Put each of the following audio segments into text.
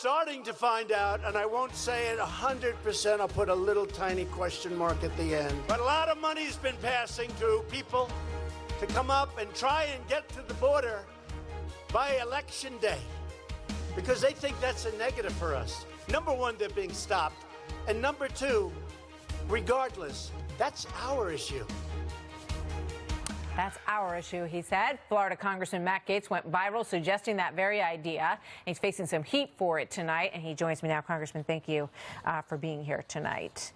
starting to find out, and I won't say it 100%, I'll put a little tiny question mark at the end. But a lot of money's been passing to people to come up and try and get to the border by election day, because they think that's a negative for us. Number one, they're being stopped. And number two, regardless, that's our issue. That's our issue, he said. Florida Congressman Matt Gaetz went viral suggesting that very idea. He's facing some heat for it tonight, and he joins me now. Congressman, thank you for being here tonight.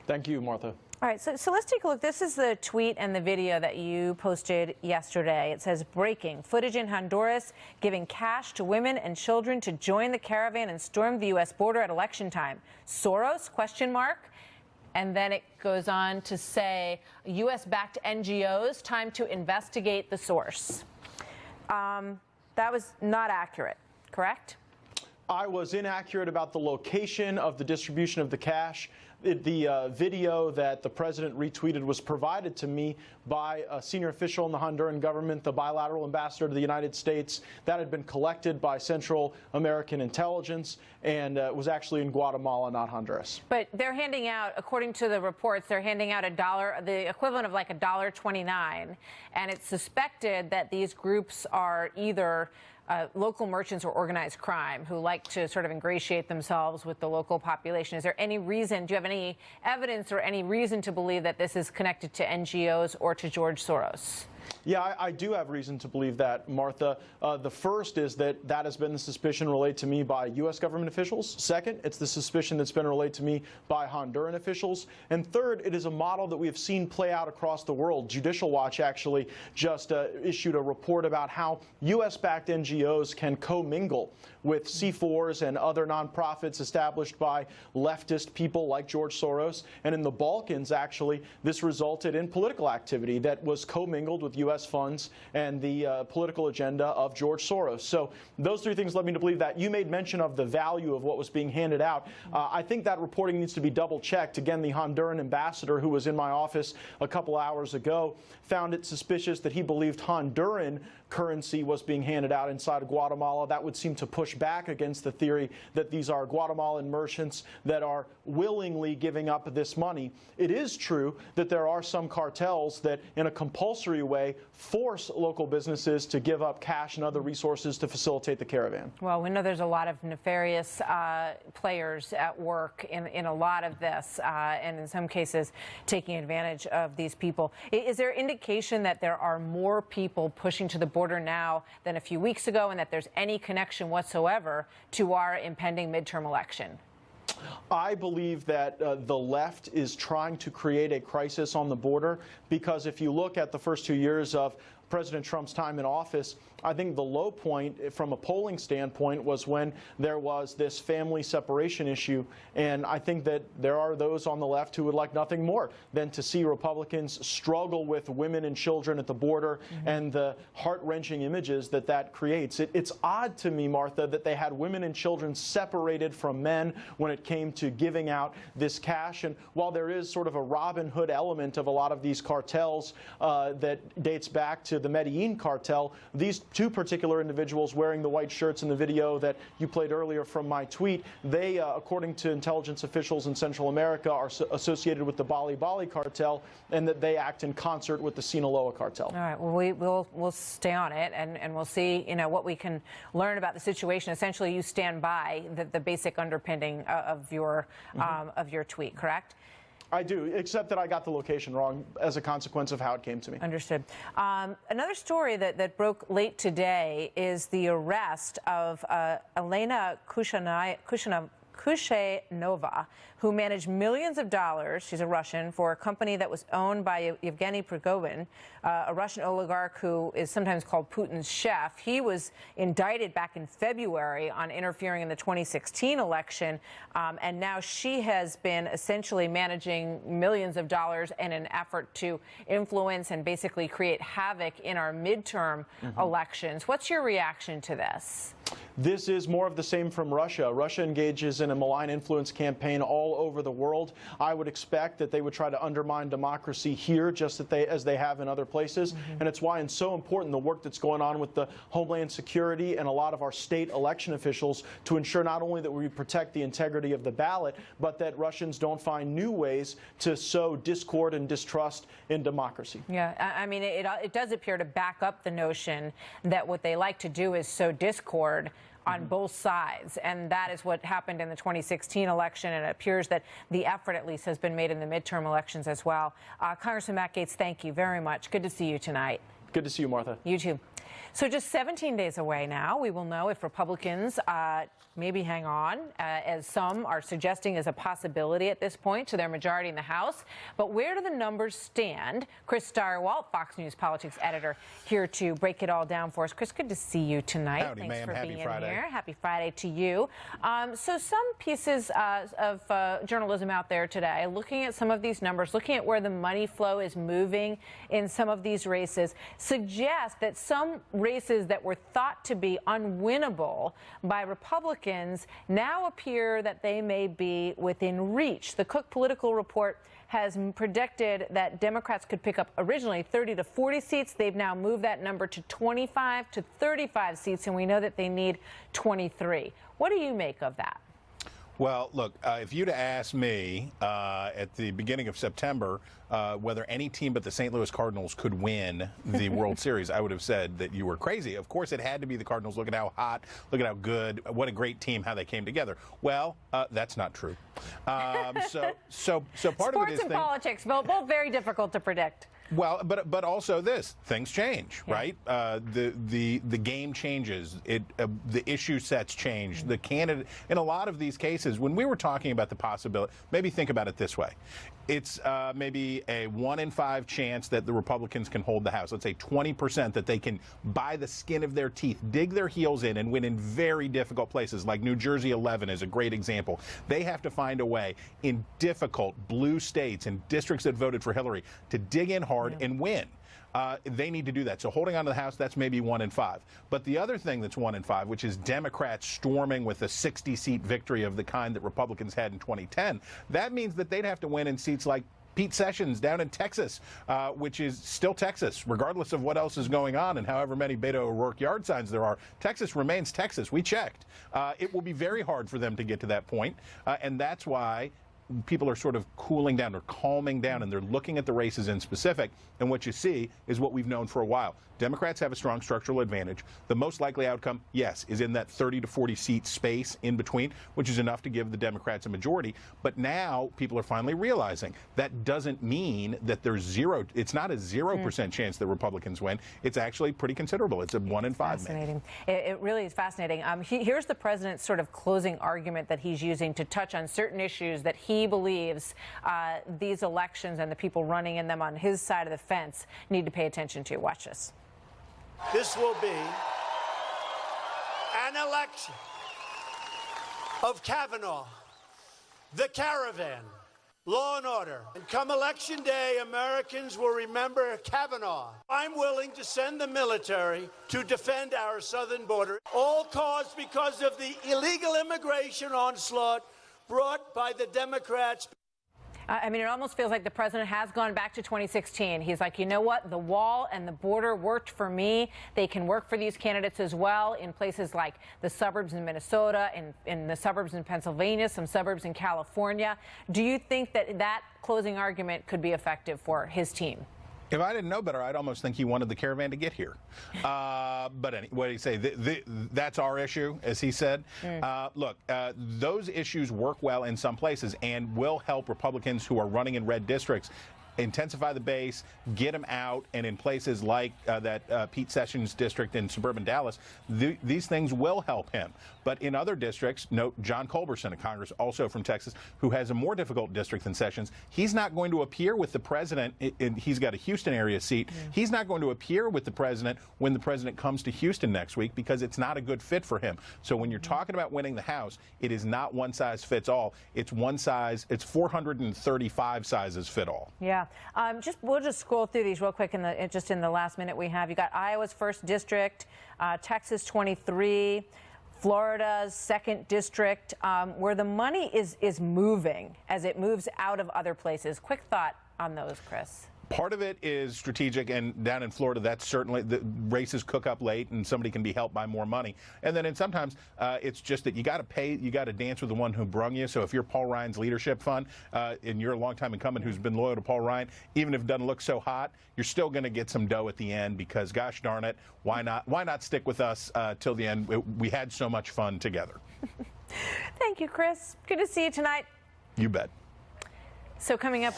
Thank you, Martha. All right, so let's take a look. This is the tweet and the video that you posted yesterday. It says, breaking, footage in Honduras giving cash to women and children to join the caravan and storm the U.S. border at election time. Soros, question mark. And then it goes on to say, U.S.-backed NGOs, time to investigate the source. That was not accurate, correct? I was inaccurate about the location of the distribution of the cash. The video that the president retweeted was provided to me by a senior official in the Honduran government, the bilateral ambassador to the United States. That had been collected by Central American Intelligence and was actually in Guatemala, not Honduras. But they're handing out, according to the reports, they're handing out the equivalent of like $1.29, and it's suspected that these groups are either local merchants or organized crime who like to sort of ingratiate themselves with the local population. Is there any reason, do you have any evidence or any reason to believe that this is connected to NGOs or to George Soros? Yeah, I do have reason to believe that, Martha. The first is that has been the suspicion relayed to me by U.S. government officials. Second, it's the suspicion that's been relayed to me by Honduran officials. And third, it is a model that we have seen play out across the world. Judicial Watch actually just issued a report about how U.S.-backed NGOs can commingle with C4s and other nonprofits established by leftist people like George Soros. And in the Balkans, actually, this resulted in political activity that was commingled with U.S. funds and the political agenda of George Soros. So those three things led me to believe that. You made mention of the value of what was being handed out. I think that reporting needs to be double-checked. Again, the Honduran ambassador who was in my office a couple hours ago found it suspicious that he believed Honduran currency was being handed out inside of Guatemala. That would seem to push back against the theory that these are Guatemalan merchants that are willingly giving up this money. It is true that there are some cartels that, in a compulsory way, force local businesses to give up cash and other resources to facilitate the caravan. Well, we know there's a lot of nefarious players at work in a lot of this, and in some cases taking advantage of these people. Is there indication that there are more people pushing to the border now than a few weeks ago, and that there's any connection whatsoever to our impending midterm election? I believe that the left is trying to create a crisis on the border, because if you look at the first 2 years of President Trump's time in office, I think the low point from a polling standpoint was when there was this family separation issue. And I think that there are those on the left who would like nothing more than to see Republicans struggle with women and children at the border and the heart-wrenching images that that creates. It's odd to me, Martha, that they had women and children separated from men when it came to giving out this cash. And while there is sort of a Robin Hood element of a lot of these cartels that dates back to the Medellin cartel, these two particular individuals wearing the white shirts in the video that you played earlier from my tweet, they, according to intelligence officials in Central America, are associated with the Bali cartel, and that they act in concert with the Sinaloa cartel. All right. Well, we'll stay on it, and we'll see, what we can learn about the situation. Essentially, you stand by the basic underpinning of your tweet, correct? I do, except that I got the location wrong as a consequence of how it came to me. Understood. Another story that broke late today is the arrest of Elena Kushenova, who managed millions of dollars, she's a Russian, for a company that was owned by Yevgeny Prigozhin, a Russian oligarch who is sometimes called Putin's chef. He was indicted back in February on interfering in the 2016 election, and now she has been essentially managing millions of dollars in an effort to influence and basically create havoc in our midterm elections. What's your reaction to this? this is more of the same from Russia. Russia engages in a malign influence campaign all over the world. I would expect that they would try to undermine democracy here just as they have in other places. And it's why it's so important the work that's going on with the Homeland Security and a lot of our state election officials to ensure not only that we protect the integrity of the ballot, but that Russians don't find new ways to sow discord and distrust in democracy. Yeah, I mean, it does appear to back up the notion that what they like to do is sow discord on both sides, and that is what happened in the 2016 election, and it appears that the effort at least has been made in the midterm elections as well. Congressman Matt Gaetz, thank you very much. Good to see you tonight. Good to see you, Martha. You too. So just 17 days away now, we will know if Republicans maybe hang on, as some are suggesting is a possibility at this point, to their majority in the House. But where do the numbers stand? Chris Stirewalt, Fox News politics editor, here to break it all down for us. Chris, good to see you tonight. Howdy, Thanks for Happy being Friday. here. Happy Friday to you. So some pieces of journalism out there today, looking at some of these numbers, looking at where the money flow is moving in some of these races, suggest that some races that were thought to be unwinnable by Republicans now appear that they may be within reach. The Cook Political Report has predicted that Democrats could pick up originally 30 to 40 seats. They've now moved that number to 25 to 35 seats, and we know that they need 23. What do you make of that? Well, look, if you'd asked me at the beginning of September whether any team but the St. Louis Cardinals could win the World Series, I would have said that you were crazy. Of course, it had to be the Cardinals. Look at how hot, look at how good, what a great team, how they came together. Well, that's not true. So part of it is sports and politics, both very difficult to predict. Well, but also this, things change, right? The game changes. The issue sets change. The candidate, in a lot of these cases, when we were talking about the possibility, maybe think about it this way. It's maybe a 1 in 5 chance that the Republicans can hold the House. Let's say 20% that they can, by the skin of their teeth, dig their heels in and win in very difficult places, like New Jersey 11 is a great example. They have to find a way in difficult blue states and districts that voted for Hillary to dig in hard and win. They need to do that. So holding on to the House, that's maybe 1 in 5. But the other thing that's 1 in 5, which is Democrats storming with a 60-seat victory of the kind that Republicans had in 2010, that means that they'd have to win in seats like Pete Sessions down in Texas, which is still Texas, regardless of what else is going on and however many Beto O'Rourke yard signs there are. Texas remains Texas. We checked. It will be very hard for them to get to that point, and that's why people are sort of cooling down or calming down, and they're looking at the races in specific, and what you see is what we've known for a while. Democrats have a strong structural advantage. The most likely outcome, yes, is in that 30 to 40 seat space in between, which is enough to give the Democrats a majority. But now people are finally realizing that doesn't mean that there's zero. It's not a 0% chance that Republicans win. It's actually pretty considerable. It's a 1 in 5. Fascinating. It really is fascinating. Here's the president's sort of closing argument that he's using to touch on certain issues that he believes these elections and the people running in them on his side of the fence need to pay attention to. Watch this. This will be an election of Kavanaugh, the caravan, law and order. And come election day, Americans will remember Kavanaugh. I'm willing to send the military to defend our southern border, all caused because of the illegal immigration onslaught brought by the Democrats. I mean, it almost feels like the president has gone back to 2016. He's like, you know what? The wall and the border worked for me. They can work for these candidates as well in places like the suburbs in Minnesota and in the suburbs in Pennsylvania, some suburbs in California. Do you think that that closing argument could be effective for his team? If I didn't know better, I'd almost think he wanted the caravan to get here. But anyway, what did he say? That's our issue, as he said. Look, those issues work well in some places and will help Republicans who are running in red districts intensify the base, get them out, and in places like that Pete Sessions district in suburban Dallas, these things will help him. But in other districts, note John Culberson of Congress, also from Texas, who has a more difficult district than Sessions. He's not going to appear with the president. He's got a Houston area seat. He's not going to appear with the president when the president comes to Houston next week because it's not a good fit for him. So when you're talking about winning the House, it is not one size fits all. It's one size. It's 435 sizes fit all. Yeah. We'll just scroll through these real quick in the last minute we have. You got Iowa's 1st district, Texas 23, Florida's 2nd District, where the money is moving as it moves out of other places. Quick thought on those, Chris. Part of it is strategic, and down in Florida, that's certainly the races cook up late, and somebody can be helped by more money. And then, sometimes it's just that you got to pay, you got to dance with the one who brung you. So if you're Paul Ryan's leadership fund, and you're a longtime incumbent who's been loyal to Paul Ryan, even if it doesn't look so hot, you're still going to get some dough at the end because, gosh darn it, why not? Why not stick with us till the end? We had so much fun together. Thank you, Chris. Good to see you tonight. You bet. So coming up.